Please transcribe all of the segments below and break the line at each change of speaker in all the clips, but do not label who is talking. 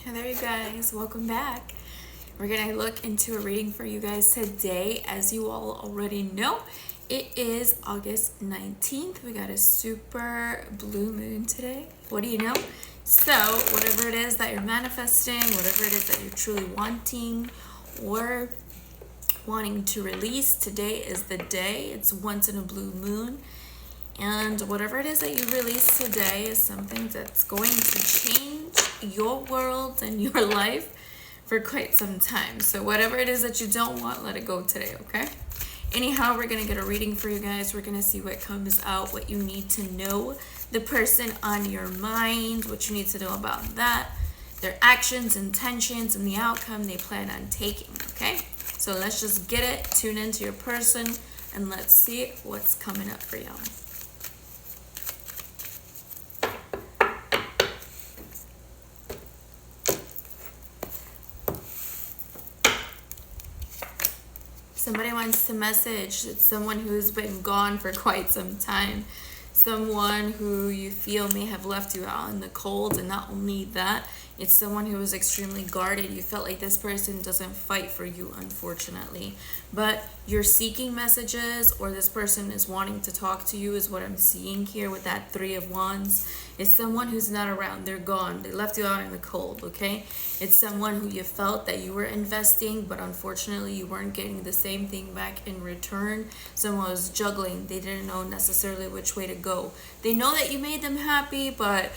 Hi there, you guys. Welcome back. We're going to look into a reading for you guys today. As you all already know, it is August 19th. We got a super blue moon today. What do you know? So, whatever it is that you're manifesting, whatever it is that you're truly wanting or wanting to release, today is the day. It's once in a blue moon. And whatever it is that you release today is something that's going to change your world and your life for quite some time. So whatever it is that you don't want, let it go today, okay? Anyhow, we're going to get a reading for you guys. We're going to see what comes out, what you need to know, the person on your mind, what you need to know about that, their actions, intentions, and the outcome they plan on taking, okay? So let's just get it, tune into your person, and let's see what's coming up for y'all. Somebody wants to message. It's someone who's been gone for quite some time. Someone who you feel may have left you out in the cold. And not only that, it's someone who is extremely guarded. You felt like this person doesn't fight for you, unfortunately. But you're seeking messages, or this person is wanting to talk to you, is what I'm seeing here with that Three of Wands. It's someone who's not around. They're gone. They left you out in the cold, okay? It's someone who you felt that you were investing, but unfortunately you weren't getting the same thing back in return. Someone was juggling. They didn't know necessarily which way to go. They know that you made them happy, but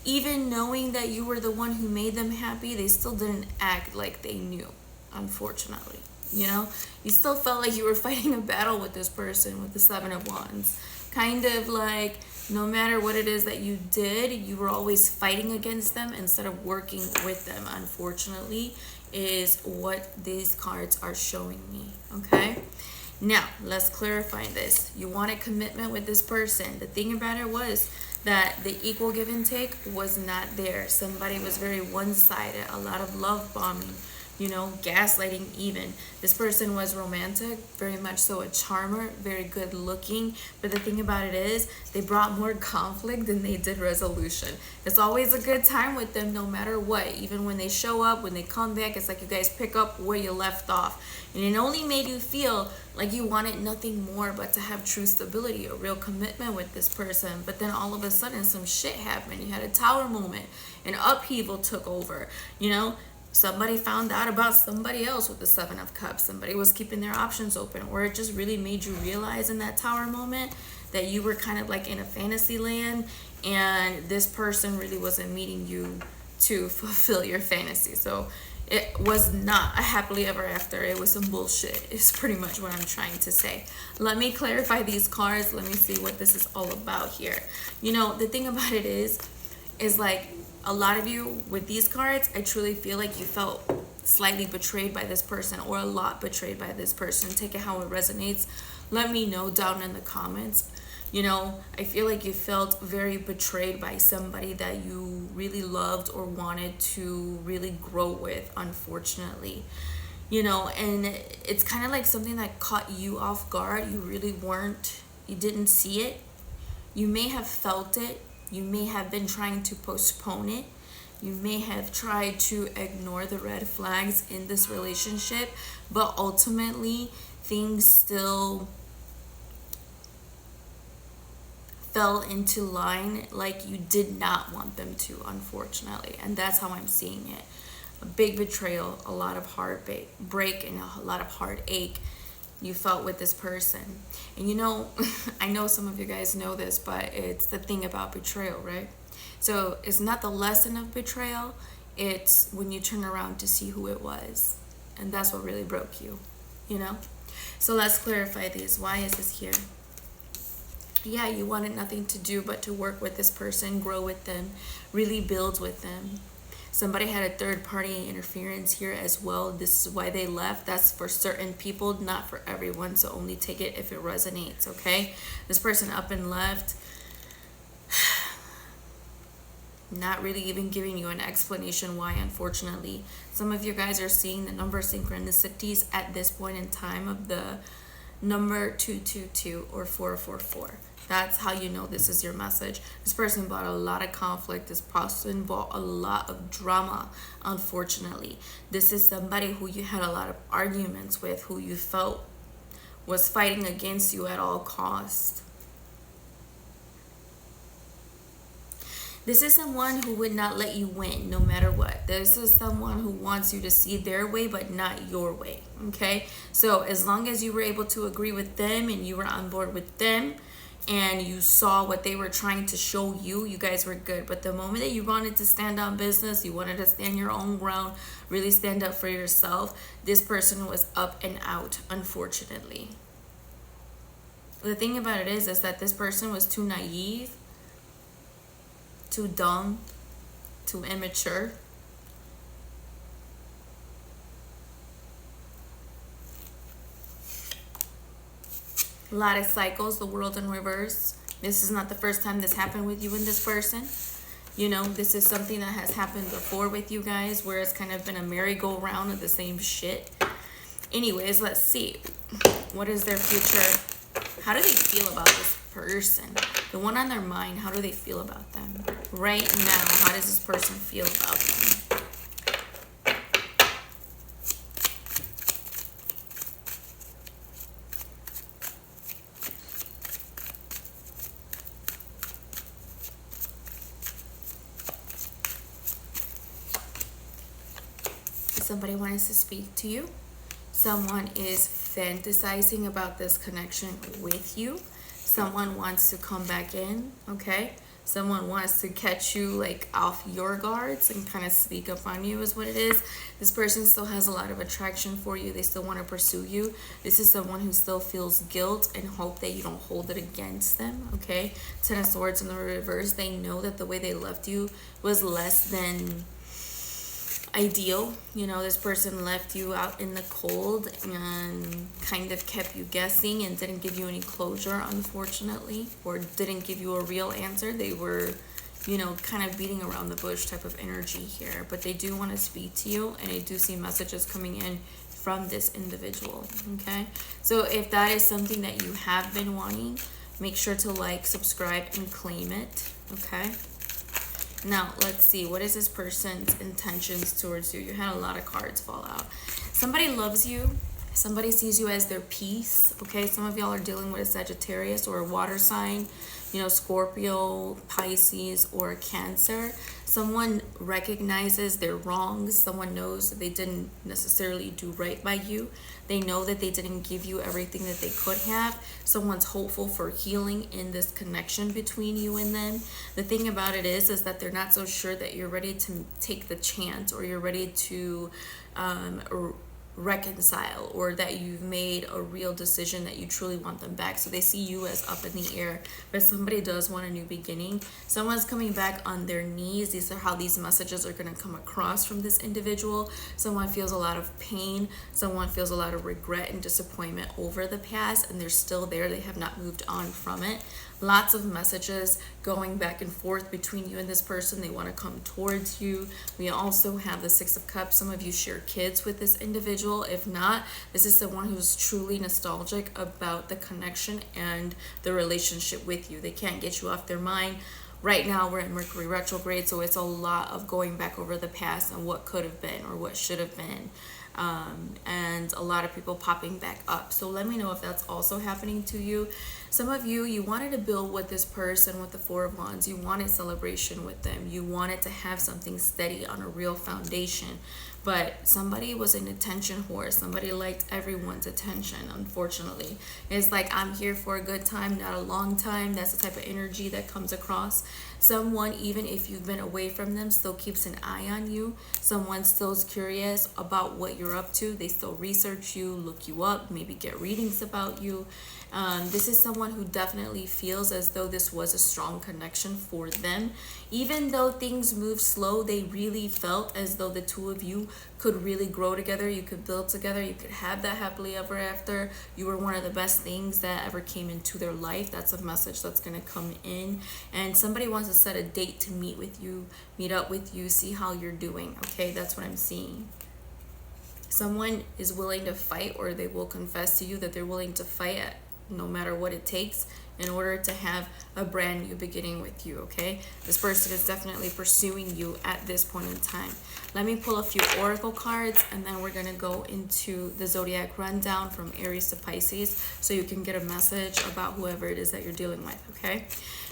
even knowing that you were the one who made them happy, they still didn't act like they knew, unfortunately. You know, you still felt like you were fighting a battle with this person with the Seven of Wands. Kind of like no matter what it is that you did, you were always fighting against them instead of working with them, unfortunately, is what these cards are showing me, okay? Now, let's clarify this. You wanted commitment with this person. The thing about it was that the equal give and take was not there. Somebody was very one-sided, a lot of love bombing, you know, gaslighting even. This person was romantic, very much so a charmer, very good looking. But the thing about it is they brought more conflict than they did resolution. It's always a good time with them no matter what. Even when they show up, when they come back, it's like you guys pick up where you left off. And it only made you feel like you wanted nothing more but to have true stability, a real commitment with this person. But then all of a sudden some shit happened. You had a tower moment, an upheaval took over, you know. Somebody found out about somebody else with the Seven of Cups. Somebody was keeping their options open, or it just really made you realize in that tower moment that you were kind of like in a fantasy land and this person really wasn't meeting you to fulfill your fantasy. So it was not a happily ever after. It was some bullshit. It's pretty much what I'm trying to say. Let me clarify these cards. Let me see what this is all about here. You know, the thing about it is like, a lot of you with these cards, I truly feel like you felt slightly betrayed by this person, or a lot betrayed by this person. Take it how it resonates. Let me know down in the comments. You know, I feel like you felt very betrayed by somebody that you really loved or wanted to really grow with, unfortunately. You know, and it's kind of like something that caught you off guard. You really weren't, you didn't see it. You may have felt it. You may have been trying to postpone it. You may have tried to ignore the red flags in this relationship, but ultimately things still fell into line like you did not want them to, unfortunately. And that's how I'm seeing it. A big betrayal, a lot of heartbreak, and a lot of heartache you felt with this person. And you know, I know some of you guys know this, but it's the thing about betrayal, right? So it's not the lesson of betrayal, it's when you turn around to see who it was. And that's what really broke you, you know? So let's clarify these. Why is this here? Yeah, you wanted nothing to do but to work with this person, grow with them, really build with them. Somebody had a third party interference here as well. This is why they left. That's for certain people, not for everyone. So only take it if it resonates, okay? This person up and left. Not really even giving you an explanation why, unfortunately. Some of you guys are seeing the number synchronicities at this point in time of the number 222 or 444. That's how you know this is your message. This person brought a lot of conflict. This person brought a lot of drama, unfortunately. This is somebody who you had a lot of arguments with, who you felt was fighting against you at all costs. This is someone who would not let you win no matter what. This is someone who wants you to see their way but not your way, okay? So as long as you were able to agree with them and you were on board with them and you saw what they were trying to show you, you guys were good. But the moment that you wanted to stand on business, you wanted to stand your own ground, really stand up for yourself, this person was up and out, unfortunately. The thing about it is that this person was too naive, too dumb, too immature. A lot of cycles, the world in reverse. This is not the first time this happened with you and this person. You know, this is something that has happened before with you guys, where it's kind of been a merry-go-round of the same shit. Anyways, let's see. What is their future? How do they feel about this person? The one on their mind, how do they feel about them? Right now, how does this person feel about them? Somebody wants to speak to you. Someone is fantasizing about this connection with you. Someone wants to come back in, okay? Someone wants to catch you like off your guards and kind of sneak up on you is what it is. This person still has a lot of attraction for you. They still want to pursue you. This is someone who still feels guilt and hope that you don't hold it against them, okay? Ten of Swords in the reverse. They know that the way they left you was less than ideal. You know, this person left you out in the cold and kind of kept you guessing and didn't give you any closure, unfortunately, or didn't give you a real answer. They were, you know, kind of beating around the bush type of energy here, but they do want to speak to you, and I do see messages coming in from this individual, okay? So if that is something that you have been wanting, make sure to like, subscribe, and claim it, okay? Now, let's see. What is this person's intentions towards you? You had a lot of cards fall out. Somebody loves you. Somebody sees you as their peace. Okay, some of y'all are dealing with a Sagittarius or a water sign. You know, Scorpio, Pisces, or Cancer. Someone recognizes their wrongs. Someone knows that they didn't necessarily do right by you. They know that they didn't give you everything that they could have. Someone's hopeful for healing in this connection between you and them. The thing about it is that they're not so sure that you're ready to take the chance, or you're ready to reconcile, or that you've made a real decision that you truly want them back. So they see you as up in the air, but somebody does want a new beginning. Someone's coming back on their knees. These are how these messages are going to come across from this individual. Someone feels a lot of pain. Someone feels a lot of regret and disappointment over the past, and they're still there. They have not moved on from it. Lots of messages going back and forth between you and this person. They want to come towards you. We also have the Six of Cups. Some of you share kids with this individual. If not, this is someone who's truly nostalgic about the connection and the relationship with you. They can't get you off their mind. Right now, we're in Mercury retrograde, so it's a lot of going back over the past and what could have been or what should have been. And a lot of people popping back up. So let me know if that's also happening to you. Some of you, you wanted to build with this person with the Four of Wands. You wanted celebration with them. You wanted to have something steady on a real foundation. But somebody was an attention whore. Somebody liked everyone's attention, unfortunately. It's like, I'm here for a good time, not a long time. That's the type of energy that comes across. Someone, even if you've been away from them, still keeps an eye on you. Someone still is curious about what you're up to. They still research you, look you up, maybe get readings about you. This is someone who definitely feels as though this was a strong connection for them. Even though things move slow, they really felt as though the two of you could really grow together. You could build together. You could have that happily ever after. You were one of the best things that ever came into their life. That's a message that's going to come in. And somebody wants to set a date to meet with you, meet up with you, see how you're doing. Okay, that's what I'm seeing. Someone is willing to fight, or they will confess to you that they're willing to fight no matter what it takes in order to have a brand new beginning with you, okay? This person is definitely pursuing you at this point in time. Let me pull a few oracle cards, and then we're going to go into the zodiac rundown from Aries to Pisces, so you can get a message about whoever it is that you're dealing with, okay?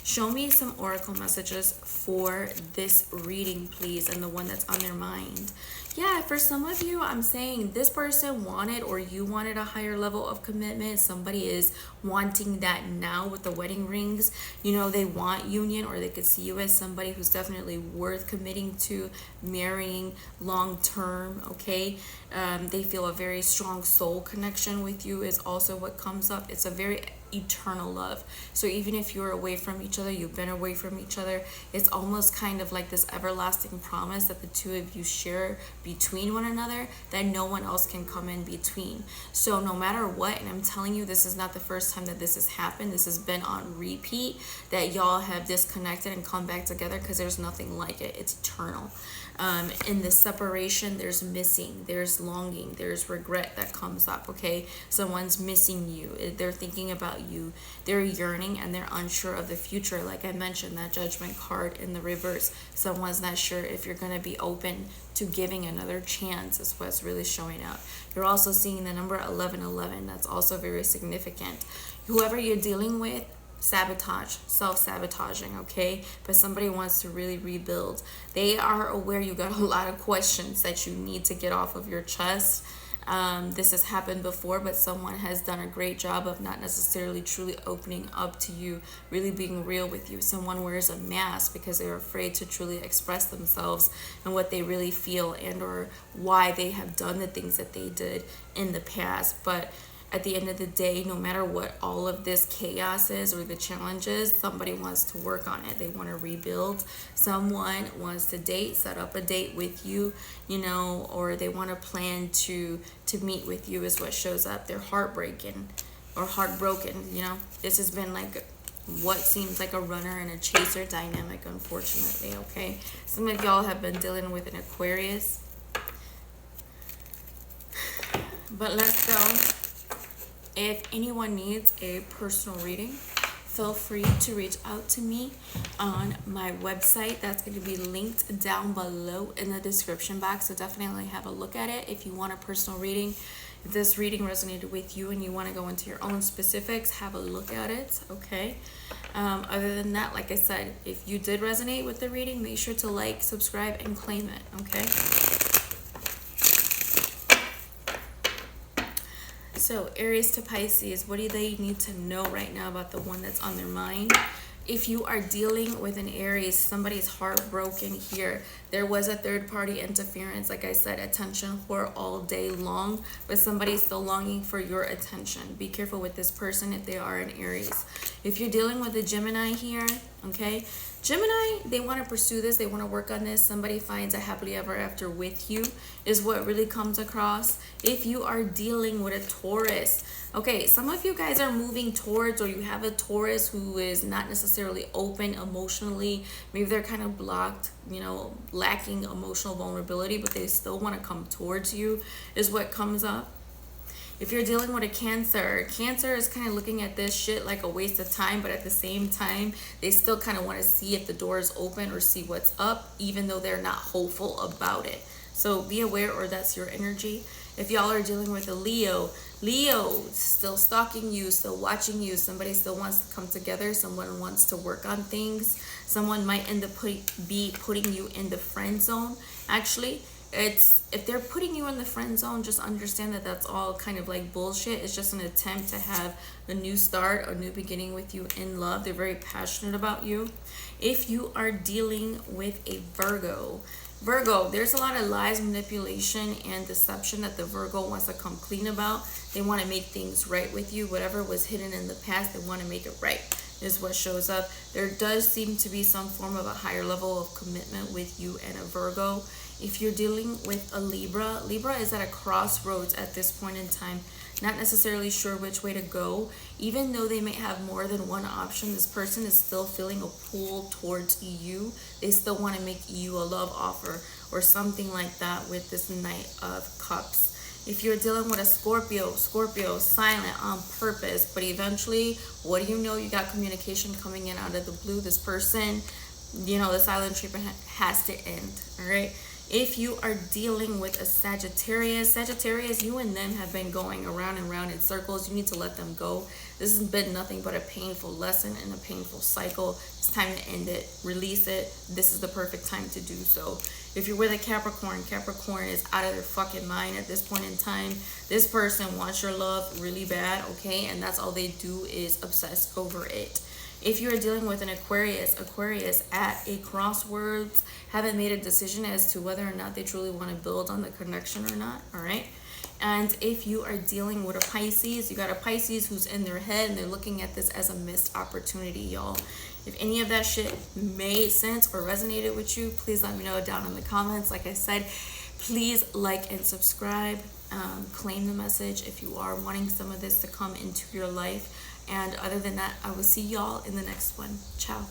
Show me some oracle messages for this reading, please, and the one that's on their mind. Yeah, for some of you, I'm saying this person wanted, or you wanted, a higher level of commitment. Somebody is wanting that now with the wedding rings. You know, they want union, or they could see you as somebody who's definitely worth committing to, marrying long term, okay? They feel a very strong soul connection with you is also what comes up. It's a very eternal love. So even if you're away from each other, you've been away from each other, it's almost kind of like this everlasting promise that the two of you share between one another, that no one else can come in between. So no matter what, and I'm telling you, this is not the first time that this has happened. This has been on repeat, that y'all have disconnected and come back together, because there's nothing like it. It's eternal. In the separation, there's missing, there's longing, there's regret that comes up, okay? Someone's missing you, they're thinking about you, they're yearning, and they're unsure of the future. Like I mentioned, that Judgment card in the reverse, someone's not sure if you're going to be open to giving another chance, is what's really showing out. You're also seeing the number 1111. That's also very significant. Whoever you're dealing with, sabotage, self-sabotaging, okay? But somebody wants to really rebuild. They are aware you got a lot of questions that you need to get off of your chest. This has happened before, but someone has done a great job of not necessarily truly opening up to you, really being real with you. Someone wears a mask because they're afraid to truly express themselves and what they really feel, and or why they have done the things that they did in the past. But at the end of the day, no matter what all of this chaos is or the challenges, somebody wants to work on it. They want to rebuild. Someone wants to date, set up a date with you, you know, or they want to plan to meet with you, is what shows up. They're heartbroken, you know. This has been like what seems like a runner and a chaser dynamic, unfortunately, okay? Some of y'all have been dealing with an Aquarius. But let's go. If anyone needs a personal reading, feel free to reach out to me on my website. That's going to be linked down below in the description box. So definitely have a look at it if you want a personal reading. If this reading resonated with you and you want to go into your own specifics, have a look at it, okay? Other than that, like I said, if you did resonate with the reading, make sure to like, subscribe, and claim it, okay? So Aries to Pisces, what do they need to know right now about the one that's on their mind? If you are dealing with an Aries, somebody's heartbroken here. There was a third-party interference, like I said, attention whore all day long, but somebody's still longing for your attention. Be careful with this person if they are an Aries. If you're dealing with a Gemini here, okay, Gemini, they want to pursue this, they want to work on this. Somebody finds a happily ever after with you, is what really comes across. If you are dealing with a Taurus, okay, some of you guys are moving towards, or you have a Taurus who is not necessarily open emotionally. Maybe they're kind of blocked, you know, lacking emotional vulnerability, but they still want to come towards you, is what comes up. If you're dealing with a Cancer, Cancer is kind of looking at this shit like a waste of time, but at the same time, they still kind of want to see if the door is open or see what's up, even though they're not hopeful about it. So be aware, or that's your energy. If y'all are dealing with a Leo, Leo still stalking you, still watching you. Somebody still wants to come together. Someone wants to work on things. Someone might end up be putting you in the friend zone. Actually, if they're putting you in the friend zone, just understand that that's all kind of like bullshit. It's just an attempt to have a new start, a new beginning with you in love. They're very passionate about you. If you are dealing with a Virgo, there's a lot of lies, manipulation, and deception that the Virgo wants to come clean about. They want to make things right with you. Whatever was hidden in the past, they want to make it right, is what shows up. There does seem to be some form of a higher level of commitment with you and a Virgo. If you're dealing with a Libra, Libra is at a crossroads at this point in time, not necessarily sure which way to go. Even though they may have more than one option, this person is still feeling a pull towards you. They still want to make you a love offer or something like that with this Knight of Cups. If you're dealing with a Scorpio, silent on purpose, but eventually, what do you know? You got communication coming in out of the blue. This person, the silent treatment has to end, all right? If you are dealing with a Sagittarius, you and them have been going around and around in circles. You need to let them go. This has been nothing but a painful lesson and a painful cycle. It's time to end it, release it. This is the perfect time to do so. If you're with a Capricorn is out of their fucking mind at this point in time. This person wants your love really bad, okay? And that's all they do is obsess over it. If you're dealing with an Aquarius at a crossroads, haven't made a decision as to whether or not they truly want to build on the connection or not, all right? And if you are dealing with a Pisces, you got a Pisces who's in their head and they're looking at this as a missed opportunity, y'all. If any of that shit made sense or resonated with you, please let me know down in the comments. Like I said, please like and subscribe. Claim the message if you are wanting some of this to come into your life. And other than that, I will see y'all in the next one. Ciao.